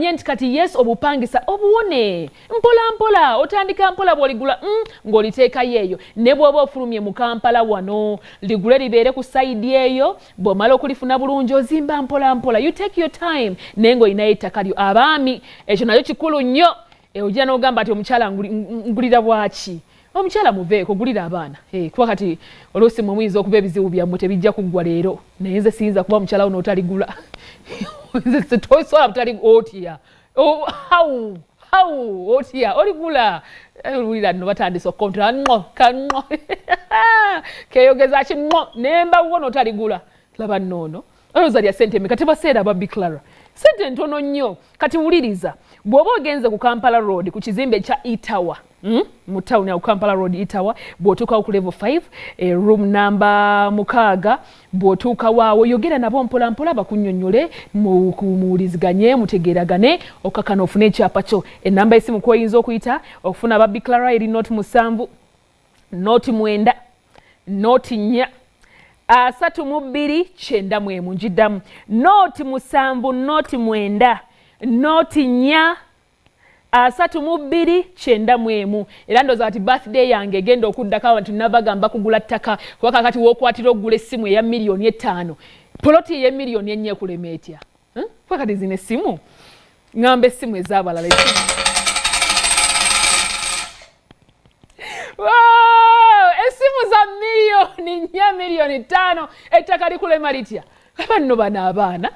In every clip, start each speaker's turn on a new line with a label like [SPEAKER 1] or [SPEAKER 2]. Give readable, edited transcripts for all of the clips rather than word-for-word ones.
[SPEAKER 1] Nyenti kati yes obupangisa obuwone mpola mpola otandika mpola bwoligula ng'oliteeka yeeyo ne bw'oba ofulumye mu Kampala wano ligule libeere ku side eyo bw'omala okulifuna bulungi ozimba mpola mpola you take your time nengo olinayo ettaka lyo abaami ekyo nayo kikulu nnyo ojja n'ogamba ati omukyala ngulira bwaki omukyala muveeko gulira abaana kuba kati oluusi mwe muyinza okuba ebizibu byammwe tebijja kuggwa leero naye nze siyinza kuba omukyala wo n'otaligula tosobola butali otya how otya oligula olulira nno batandise okukontola kanno keyogeza kinno nemba wo n'otaligula laba nnono olowooza lya ssente emeka tebaseera Baby Clara ssente ntono nnyo kati wuliriza bw'oba ogenze ku Kampala Road ku kizimbe kya Itawa mu town ya Kampala Road Itawa bw'otuuka ku level 5 room number 6 bw'otuuka waawo yogera nabo mpola mpola bakunnyonnyole muwuliziganye mutegeeragane okakana ofune ekyapa kyo ennamba y'essimu kw'oyinza okuyita okufuna Baby Clara eri not 7 not 9 not 4 32 91 njiddamu not 7 not 9 not 4 32 91 era ndoza ati birthday yange genda okuddako abantu nabagamba kugula ttaka kuba kakati wookwatira okugula essimu eya miliyoni 5 poloti eya miliyoni 4 ekulema etya kuba kati zino essimu ngamba essimu ez'abalala essimu za miliyoni 4 miliyoni 5 ettaka likulema litya laba nno bano abaana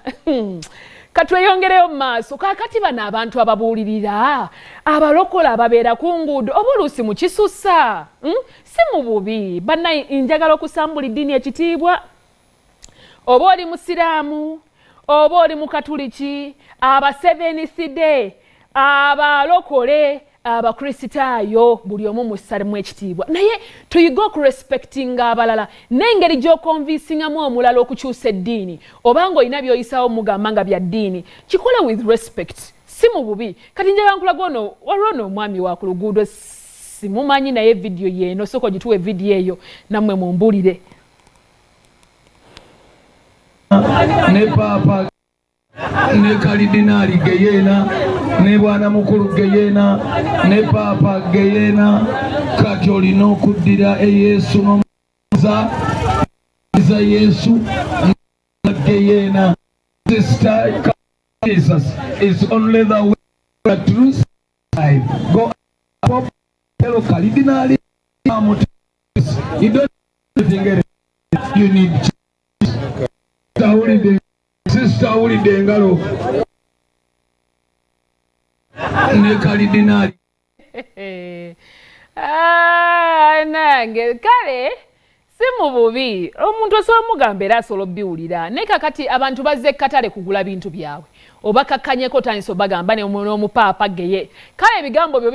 [SPEAKER 1] katweyongereyo mu maaso kakati bano abantu ababuulirira abalokole ababeera ku nguudo oba oluusi mukisussa si mu bubi bannaye njagala okusambula eddiini ekitiibwa oba oli musiraamu oba oli mukatuliki Seventh Day abalokole abakristaayo buli omu musalimu ekitiibwa naye tuyiga okurespectinga abalala n'engeri gy'okonvinsingamu omulala okukyusa eddiini obanga olina by'oyisaawo mugamba nga bya ddiini kikola with respect si mu bubi kati njagala nkulaga ono waliwo omwami wa ku luguudo simumanyi naye vidiyo yeeno sooka ogituwa vidiyo eyo nammwe mumbuulire
[SPEAKER 2] ne paapa ne kalidinaali geyeena ne bwana mukulu geyeena ne paapa geyeena kati olina okuddira Yesu n'omuza Yesu geyeena sister Jesus is only the way, the truth, life. Go up hello kalidinaali you don't think you need sister awulidde engalo ne kalidinaali nange kale si mu bubi omuntu osobola mugamba era asobola obbiwulira naye kakati abantu bazze ekkatale kugula bintu byabwe oba kakkanyeko otandise obagamba n'omupaapa geye kale ebigambo byo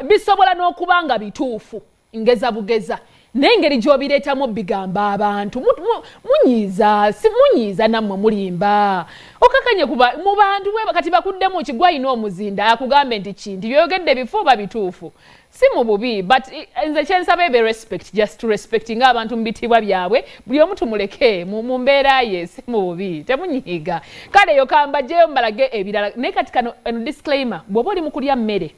[SPEAKER 2] bisobola n'okuba nga bituufu ngeza bugeza n'engeri gy'obireetamu bigamba abantu munyiiza nammwe mulimba okakanye kuba mu bantu bwe kati bakuddemu kigwa ino omuzinda akugambe nti kintu byogedde bifuuba bituufu si mu bubi but nze kyensaba ebe respect just to respecting abantu mu bitibwa byabwe buli omu tumuleke mu mbeera ye si mu bubi temunyiiga kale yo kamba gyeyo mbalage ebirala naye kati kano disclaimer bw'oba oli mu kulya mmere